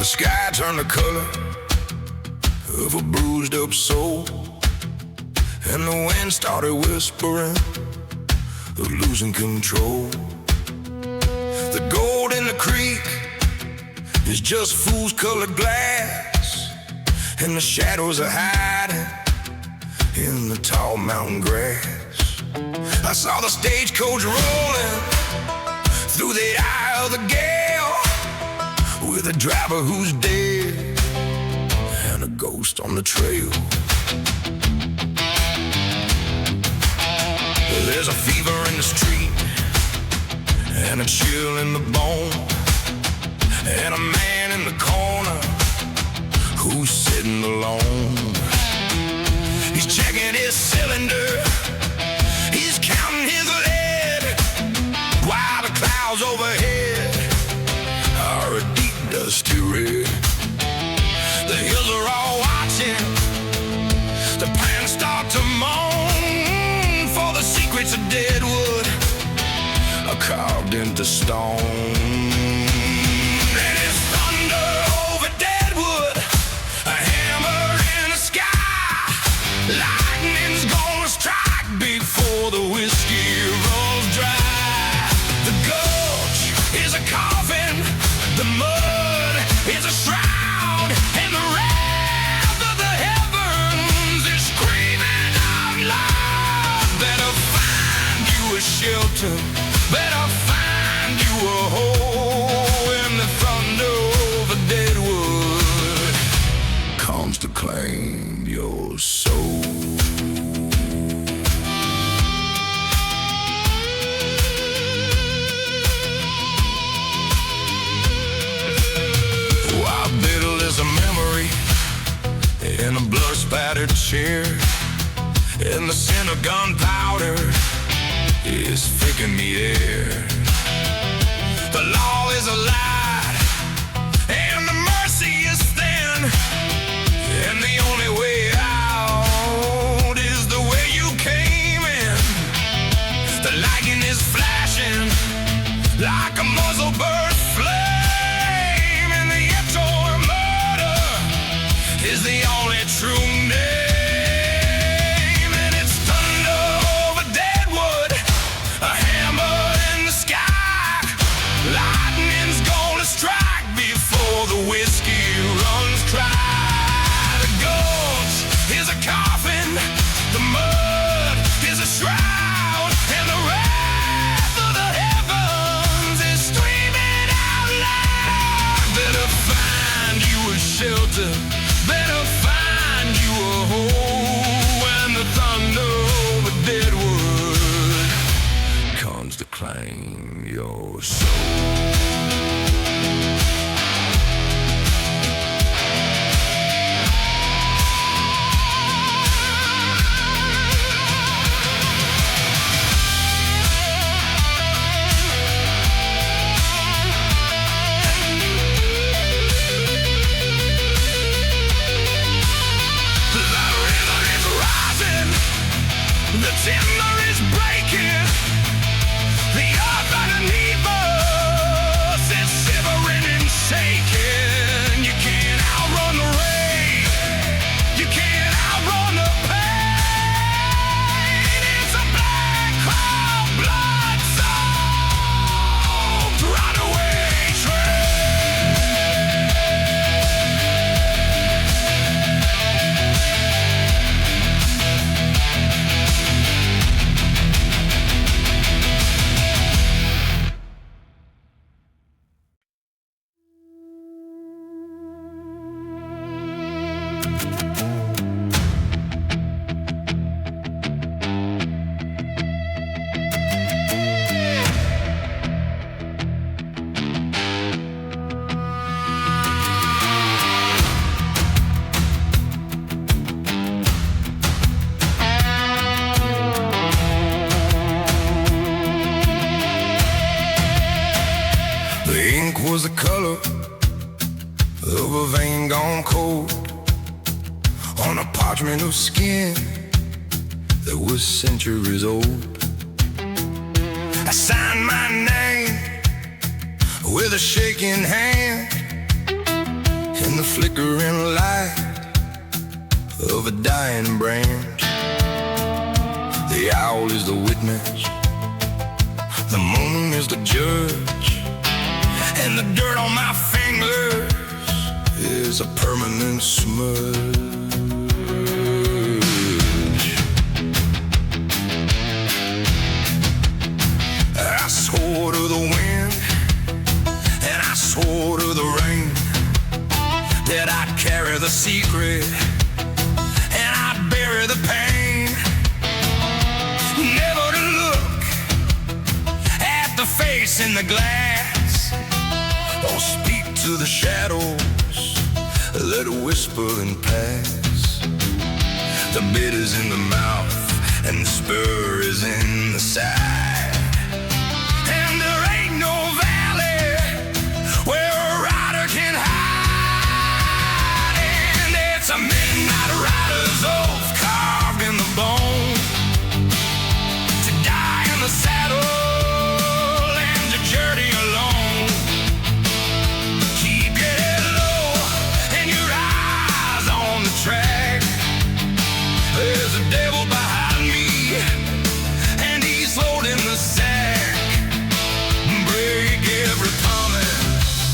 sky turned the color of a bruised up soul, and the wind started whispering of losing control. The gold in the creek is just fool's colored glass, and the shadows are hiding in the tall mountain grass. I saw the stagecoach rolling through the eye of the gale, with a driver who's dead and a ghost on the trail. There's a fever in the street and a chill in the bone, and a man in the corner who's sitting alone. He's checking his cylinder, he's counting his lead, while the clouds overhead are a deep dusty red. The hills are all watching, the plants start to moan, for the secrets of Deadwood are carved into stone. And it's thunder over Deadwood, a hammer in the sky. Lightning's gonna strike before the whiskey runs dry. The gulch is a coffin, the mud is a shroud, and the wrath of the heavens is screaming out loud. Better find you a shelter, better find you a hole, in the thunder over Deadwood comes to claim your soul. While bitter is a memory in a blood-spattered chair, and the scent of gunpowder is thick in the air. The law is a lie, and the mercy is thin, and the only way out is the way you came in. The lightning is flashing like a muzzle burst flame, and the echo of murder is the only true name. And it's thunder over Deadwood, a hammer in the sky. Lightning's gonna strike before the whiskey runs dry. The gulch is a coffin, the mud is a shroud, and the wrath of the heavens is screaming out loud. Better find you a shelter, better find you a hole, when the thunder over Deadwood comes to claim your soul. The timber is breaking, the earth underneath us is shivering and shaking. You can't outrun the rain, you can't outrun the pain. It's a black cloud, blood-soaked runaway train. The ink was the color of a vein gone cold on a parchment of skin that was centuries old. I signed my name with a shaking hand, flickering light of a dying branch. The owl is the witness, the moon is the judge, and the dirt on my fingers is a permanent smudge. I swore to the wind and I swore to the rain that I'd carry the secret and I'd bury the pain. Never to look at the face in the glass or speak to the shadows that whisper and pass. The bit is in the mouth and the spur is in the side, and there ain't no valley where a rider can hide. And it's a midnight rider's oath carved in the bone to die in the saddle and to journey alone. Keep your head low and your eyes on the track. There's a devil behind me and he's loading the sack. Break every promise,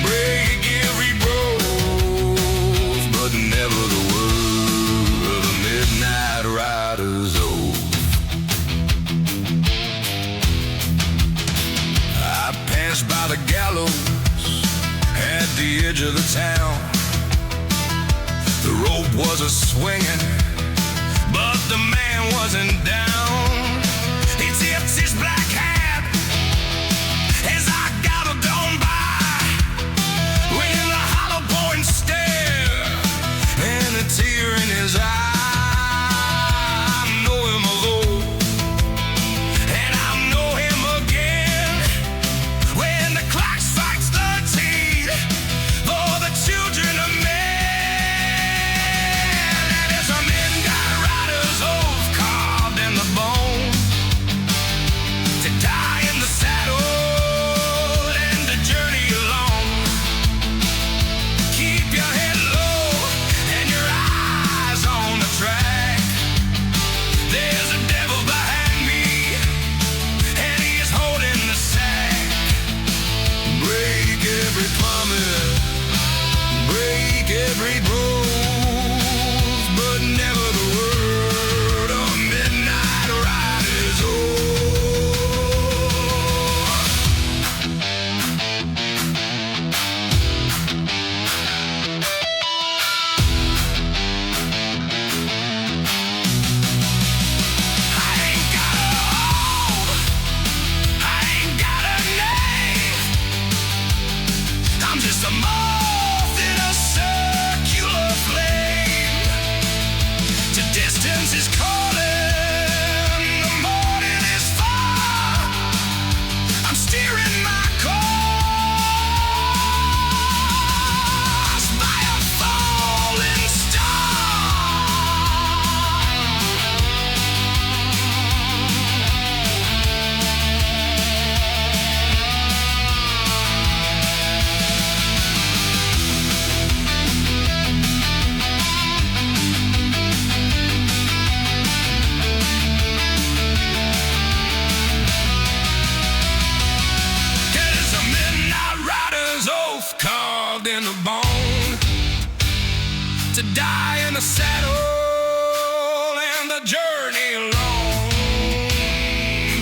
break every rose, but never the word of a midnight rider's oath. I passed by the gallows at the edge of the town. The rope was a swinging, but the man wasn't down. He tipped his black hat as I galloped on by, with a hollow point stare and a tear in his eye. I know him of old, and I'll know him again when the clock strikes 13 for the children of men. And it's a midnight rider's oath carved in the bone to die in the saddle and to journey alone. Keep your head low and your eyes on the track. There's a devil behind me and he's holding the sack. Break every promise, break every rose, but never the word of midnight rider's oath. I ain't got a home, I ain't got a name. I'm just a moth in a circular flame. The distance is calling, the morning is far. I'm steering my course by a falling star. It is a midnight rider's oath carved in the bone to die in the saddle and the journey alone.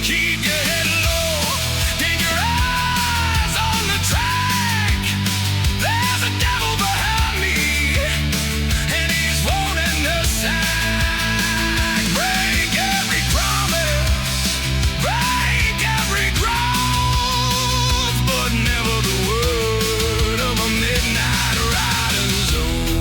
Keep your head low, keep your eyes on the track. There's a devil behind me and he's holding the sack. Break every promise, break every growth, but never the word of a midnight rider's oath.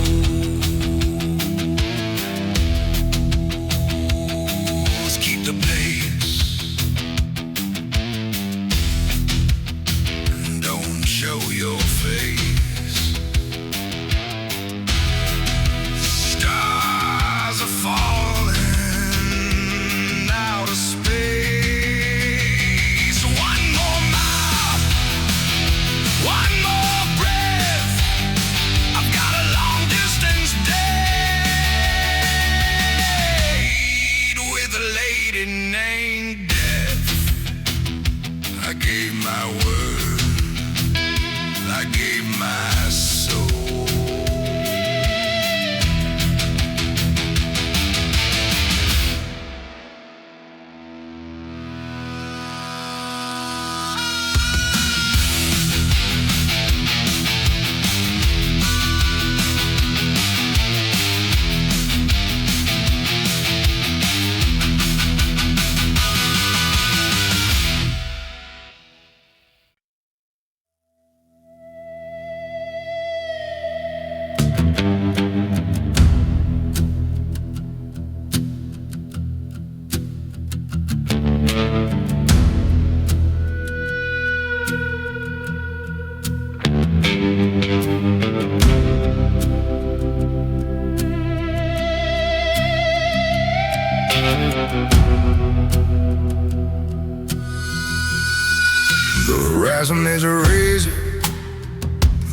there's a razor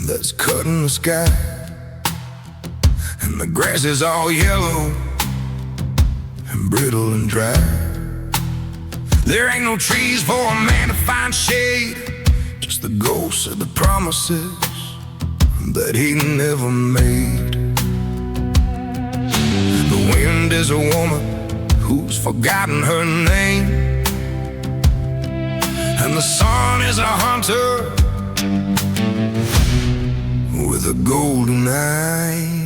that's cutting the sky, and the grass is all yellow and brittle and dry. There ain't no trees for a man to find shade, just the ghosts of the promises that he never made. The wind is a woman who's forgotten her name, and the sun is a hunter with a golden eye.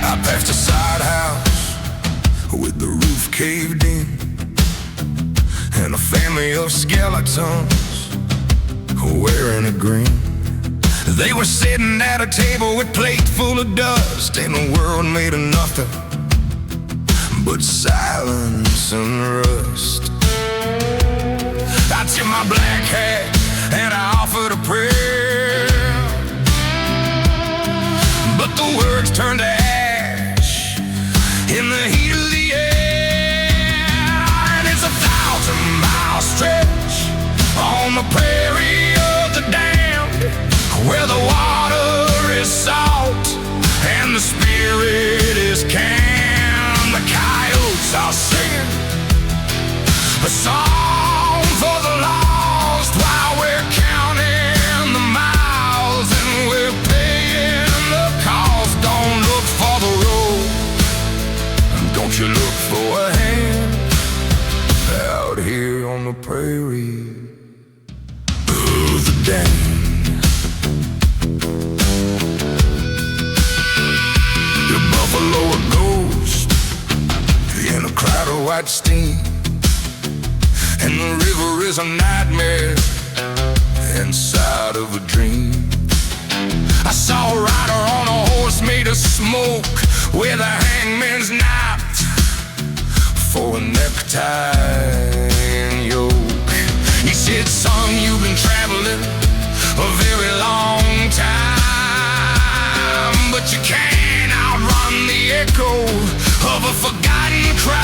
I passed a side house with the roof caved in, and a family of skeletons wearing a grin. They were sitting at a table with plates full of dust, and the world made of nothing but silence and rust. I took my black hat and I offered a prayer, but the words turned to ash in the heat of the air. And it's a 1,000-mile stretch on the prairie of the damned, where the water is salt and the spirit is calm. The coyotes are singing a song for the lost while we're counting the miles and we're paying the cost. Don't look for the road, and don't you look for a hand out here on the prairie of the damned. Your buffalo a ghost in a cloud of white steam, and the river is a nightmare inside of a dream. I saw a rider on a horse made of smoke with a hangman's knife for a necktie and yoke. He said, son, you've been traveling a very long time, but you can't outrun the echo of a forgotten crime.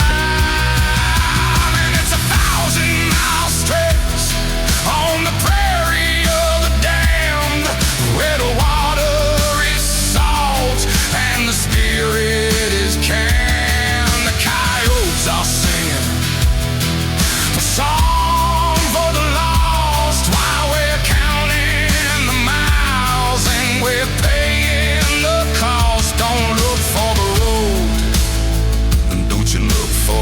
And it's a 1,000-mile stretch on the prairie of the damned, where the water is salt and the spirit is calm. The coyotes are singing a song for the lost while we're counting the miles and we're paying the cost. Don't look for the road, and don't you look for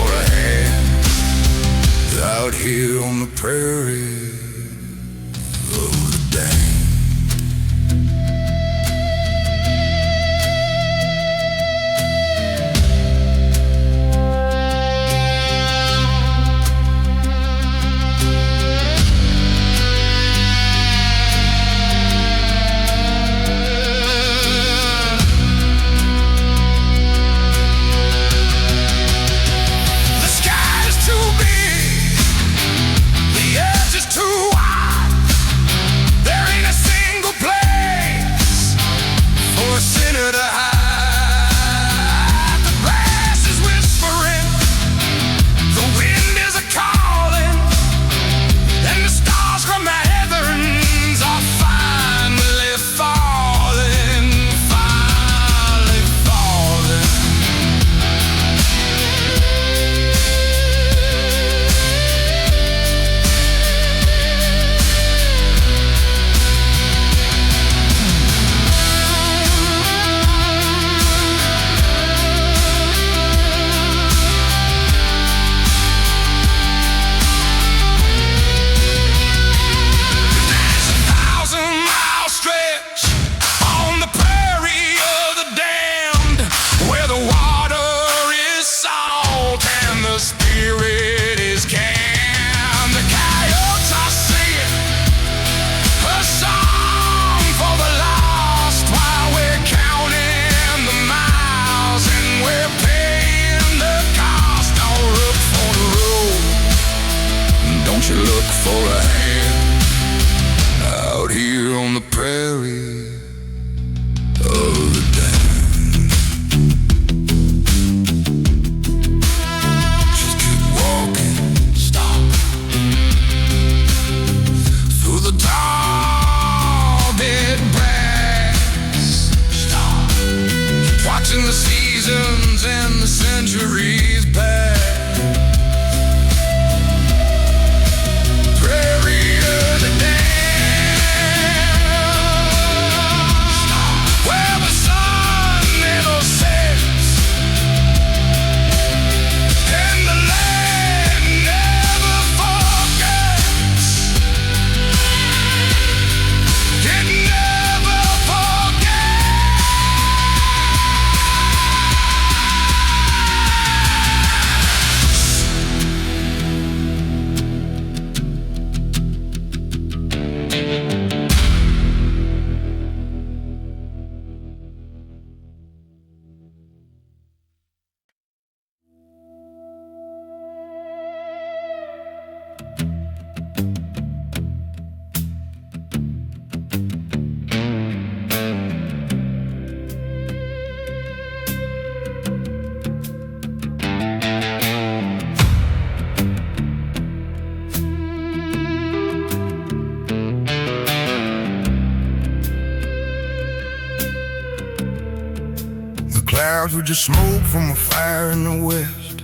clouds were just smoke from a fire in the west,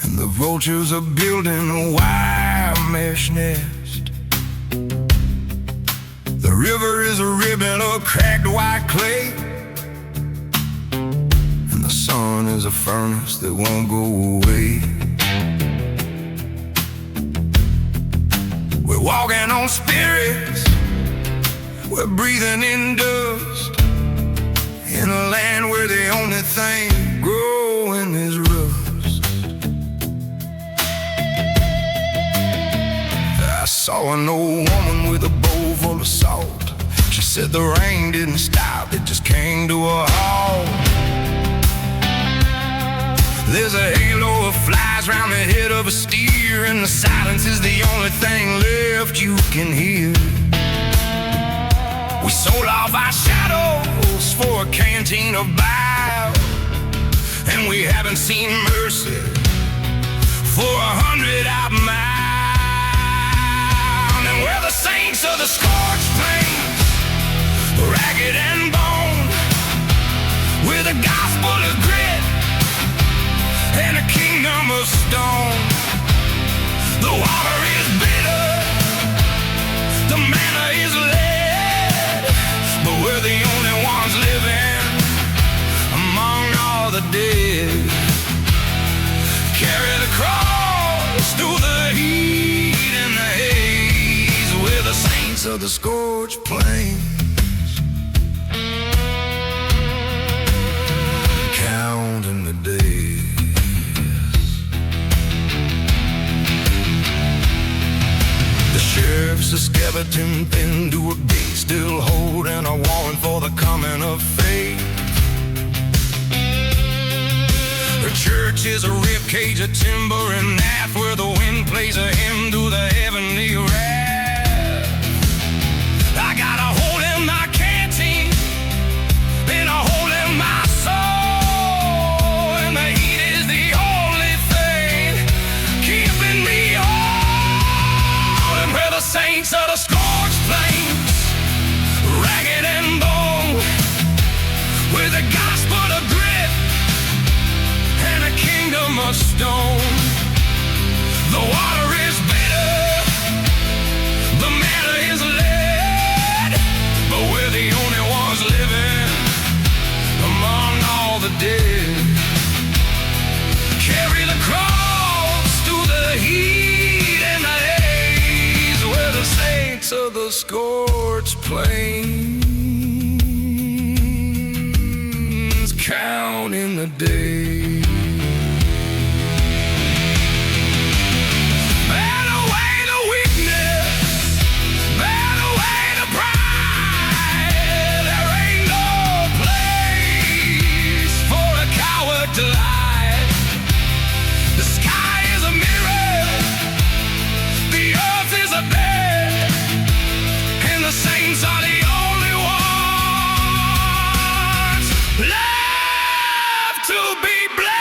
and the vultures are building a wire mesh nest. The river is a ribbon of cracked white clay, and the sun is a furnace that won't go away. We're walking on spirits, we're breathing in dust, in a land where the only thing growing is rust. I saw an old woman with a bowl full of salt. She said the rain didn't stop, it just came to a halt. There's a halo of flies round the head of a steer, and the silence is the only thing left you can hear. We sold off our shadows for a canteen of bile, and we haven't seen mercy for 100 out mile. And we're the saints of the scorched plains, ragged and bone, with a gospel of grit and a kingdom of stone. The water is bitter, the manna is lead, but we're the only ones living among all the dead. Carry the cross through the heat and the haze. We're the saints of the scorched plains, counting the days. The sheriff's a skeleton pinned to a gate, still holding a warrant for the coming of faith. The church is a ribcage of timber and that, where the wind plays a hymn to the heavenly wrath. I got a hole in my canteen and a hole in my soul, and the heat is the only thing keeping me on. And we're the saints of the scorched plains, ragged and bone, with a gospel of grit and a kingdom of stone. The water is bitter, the manna is lead, but we're the only ones living among all the dead. Carry the cross through the heat and the haze. We're the saints of the scorched plains, counting the days. Burn away the weakness, burn away the pride. There ain't no place for a coward to hide. The sky is a mirror, the earth is a bed, and the saints are the only ones left to be blessed.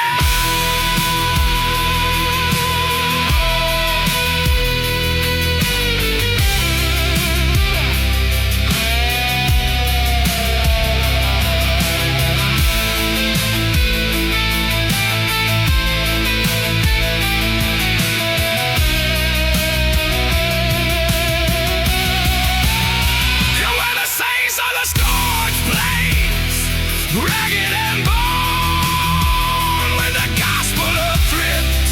And we're the saints of the scorched plains, ragged and bone, with the gospel of thrift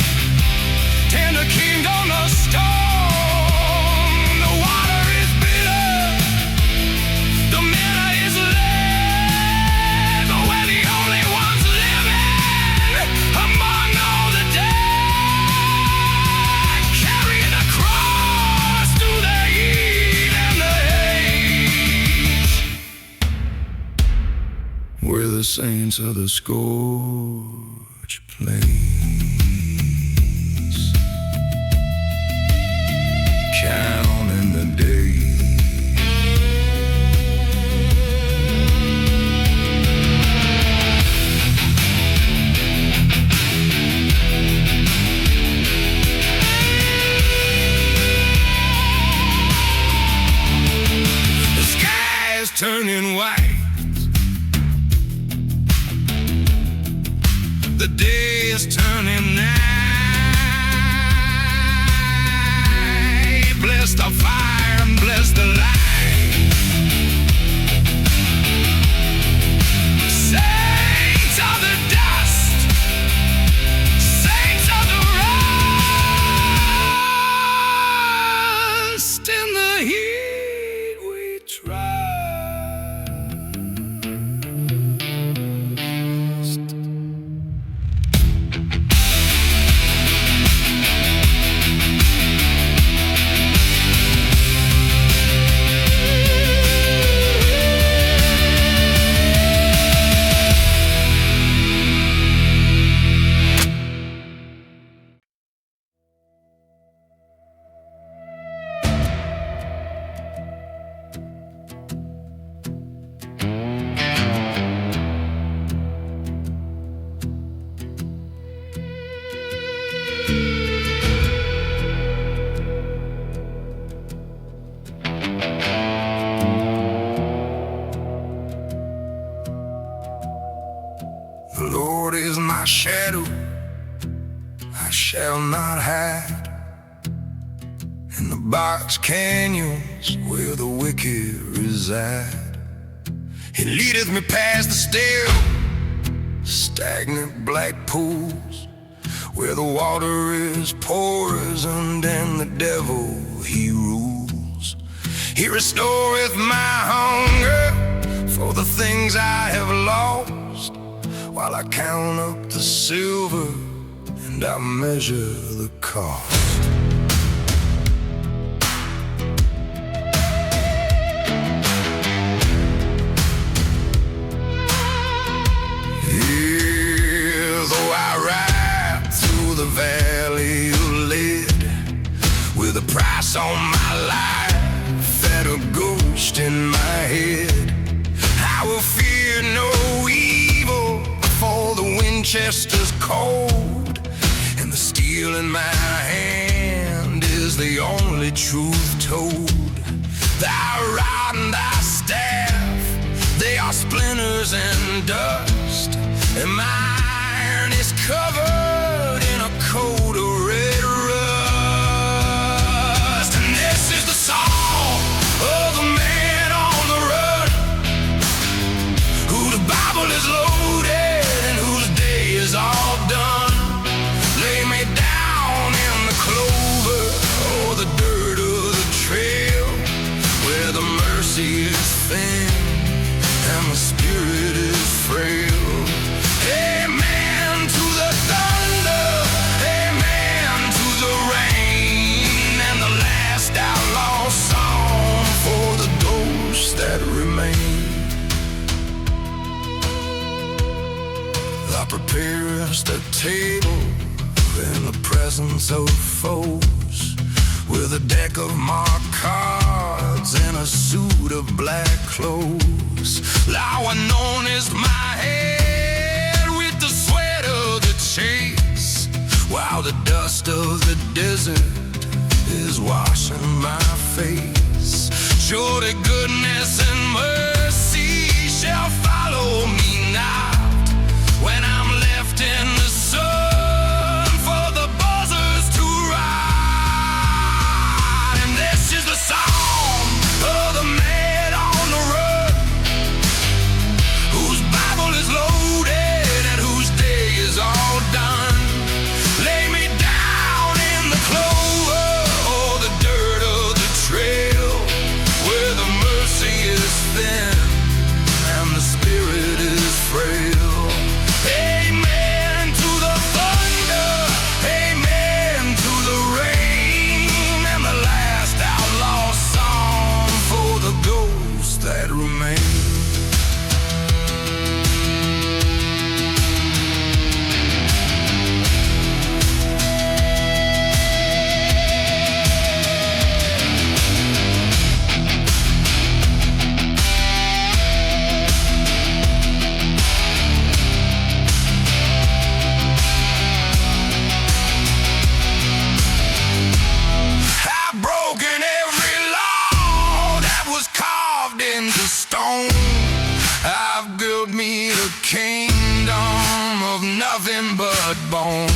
and the kingdom of stone. The water is bitter, the manna is lead, but we're the only ones living among all the dead. Carrying the cross through the heat and the haze. We're the saints of the scorched plains, counting the days. The sky is turning white, in the box canyons where the wicked reside. He leadeth me past the still, stagnant black pools, where the water is poisoned and the devil he rules. He restoreth my hunger for the things I have lost, while I count up the silver and I measure the cost. Valley of lead, with a price on my life and a ghost in my head. I will fear no evil, for the Winchester's cold, and the steel in my hand is the only truth told. Thy rod and thy staff, they are splinters and dust, and my iron is covered in a coat of red rust. And this is the song of a man on the run, whose Bible is loaded and whose day is all done. Lay me down in the clover or the dirt of the trail, where the mercy is thin and the spirit is frail. Amen to the thunder, amen to the rain, and the last outlaw song for the ghosts that remain. Thou preparest a table in the presence of foes, with a deck of marked cards and a suit of black clothes. Thou anointest my head with the sweat of the chase, while the dust of the desert is washing my face. Surely goodness and mercy shall follow me now, when I'm left in the sun for the buzzers to ride. And this is the song of the man on the run, whose Bible is loaded and whose day is all done. Lay me down in the clover or the dirt of the trail, where the mercy is thin and the spirit is frail. Amen to the thunder, amen to the rain, and the last outlaw song for the ghosts that remain. I've broken every law that was carved into stone. I've built me a kingdom of nothing but bone.